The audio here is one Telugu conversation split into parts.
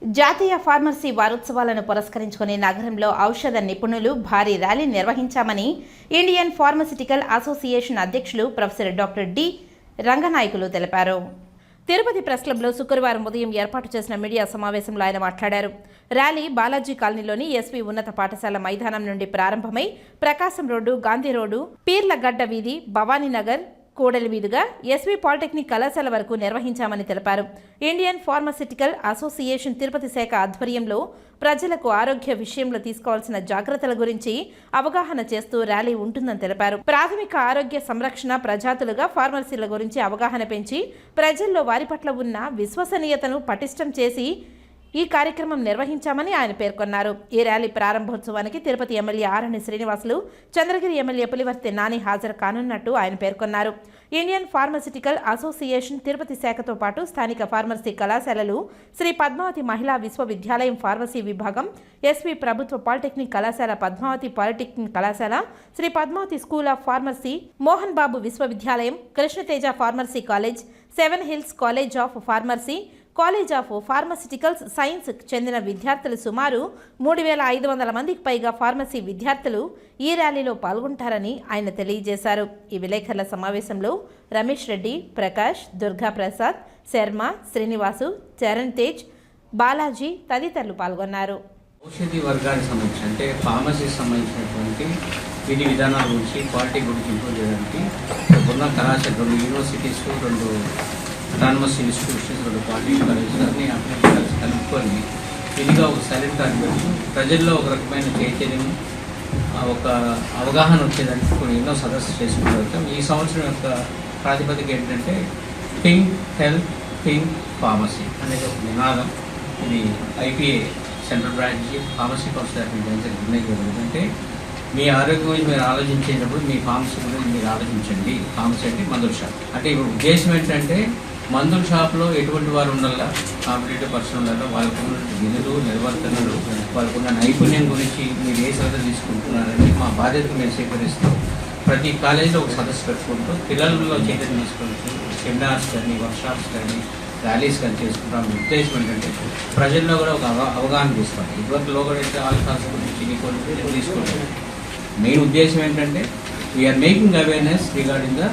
జాతీయ ఫార్మసీ వారోత్సవాలను పురస్కరించుకుని నగరంలో ఔషధ నిపుణులు భారీ ర్యాలీ నిర్వహించామని ఇండియన్ ఫార్మస్యూటికల్ అసోసియేషన్ అధ్యక్షులు ప్రొఫెసర్ డాక్టర్ డి రంగనాయకులు తెలిపారు. తిరుపతి ప్రెస్ క్లబ్లో శుక్రవారం ఉదయం ఏర్పాటు చేసిన మీడియా సమావేశంలో ఆయన మాట్లాడారు. ర్యాలీ బాలాజీ కాలనీలోని ఎస్వి ఉన్నత పాఠశాల మైదానం నుండి ప్రారంభమై ప్రకాశం రోడ్డు, గాంధీ రోడ్డు, పీర్లగడ్డ వీధి, భవానీనగర్, కూడలి మీదుగా ఎస్వి పాలిటెక్నిక్ కళాశాల వరకు నిర్వహించామని తెలిపారు. ఇండియన్ ఫార్మస్యూటికల్ అసోసియేషన్ తిరుపతి శాఖ ఆధ్వర్యంలో ప్రజలకు ఆరోగ్య విషయంలో తీసుకోవాల్సిన జాగ్రత్తల గురించి అవగాహన చేస్తూ ర్యాలీ ఉంటుందని తెలిపారు. ప్రాథమిక ఆరోగ్య సంరక్షణ ప్రజాతులుగా ఫార్మసీల గురించి అవగాహన పెంచి ప్రజల్లో వారి పట్ల ఉన్న విశ్వసనీయతను పటిష్టం చేసి ఈ కార్యక్రమం నిర్వహించామని ఆయన పేర్కొన్నారు. ఈ ర్యాలీ ప్రారంభోత్సవానికి తిరుపతి ఎమ్మెల్యే ఆరణి శ్రీనివాసులు, చంద్రగిరి ఎమ్మెల్యే పులివర్తి నాని హాజరు కానున్నట్టు ఆయన పేర్కొన్నారు. ఇండియన్ ఫార్మస్యూటికల్ అసోసియేషన్ తిరుపతి శాఖతో పాటు స్థానిక ఫార్మసీ కళాశాలలు, శ్రీ పద్మావతి మహిళా విశ్వవిద్యాలయం ఫార్మసీ విభాగం, ఎస్వి ప్రభుత్వ పాలిటెక్నిక్ కళాశాల, పద్మావతి పాలిటెక్నిక్ కళాశాల, Sri Padmavati school of pharmacy, Mohan Babu విశ్వవిద్యాలయం, Krishnateja pharmacy college, seven hills college of pharmacy, college of pharmaceuticals science చెందిన విద్యార్థులు సుమారు 3,500 మందికి పైగా ఫార్మసీ విద్యార్థులు ఈ ర్యాలీలో పాల్గొంటారని ఆయన తెలియజేశారు. ఈ విలేకరుల సమావేశంలో రమేష్ రెడ్డి, ప్రకాష్, దుర్గా ప్రసాద్, శర్మ, శ్రీనివాసు, చరణ్ తేజ్, బాలాజీ తదితరులు పాల్గొన్నారు. ఔషధి వర్గానికి సంబంధించి అంటే ఫార్మసీకి సంబంధించినటువంటి విధి విధానాల గురించి, క్వాలిటీ గురించి ఇంప్రూవ్ చేయడానికి ఉన్న కళాశాల 2 universities, 2 autonomous institutions, 2 polytechnic colleges అన్ని కలుపుకొని ఇదిగా ఒక సైలెంట్ ఆర్గ్యుమెంట్ ప్రజల్లో ఒక రకమైన చైతన్యం, ఒక అవగాహన వచ్చేదానికి కొన్ని ఎన్నో సదస్సు చేసుకుంటాం. ఈ సంవత్సరం యొక్క ప్రాతిపదిక ఏంటంటే థింక్ హెల్త్, థింక్ ఫార్మసీ అనేది ఒక నినాదం. ఇది IPA central branch pharmacy council నిర్ణయించబడింది. అంటే మీ ఆరోగ్యం గురించి మీరు ఆలోచించేటప్పుడు మీ ఫార్మసీ గురించి మీరు ఆలోచించండి. ఫార్మసీ అంటే మందుల షాప్. అంటే ఇప్పుడు ఉద్దేశం ఏంటంటే మందుల షాప్లో ఎటువంటి వారు ఉండాలా, కాంపిటేటివ్ పర్సన్ ఉండాలా, వాళ్ళకున్న విధులు, నిర్వర్తనలు, వాళ్ళకున్న నైపుణ్యం గురించి మీరు ఏ శ్రద్ధ తీసుకుంటున్నారని మా బాధ్యతకు మేము స్వీకరిస్తూ ప్రతి కాలేజీలో ఒక సదస్సు పెట్టుకుంటూ పిల్లలలో చైతన్యం తీసుకుంటూ సెమినార్స్ కానీ, వర్క్షాప్స్ కానీ, ర్యాలీస్ కానీ చేసుకుంటాం. ఉద్దేశం ఏంటంటే ప్రజల్లో కూడా ఒక అవగాహన తీసుకోవాలి. ఇదివరకులో కూడా అయితే ఆల్కహాల్స్ గురించి తీసుకోవాలి. మెయిన్ ఉద్దేశం ఏంటంటే we are making awareness regarding the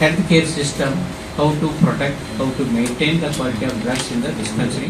health care system, how to protect, how to maintain the quality of drugs in the dispensary.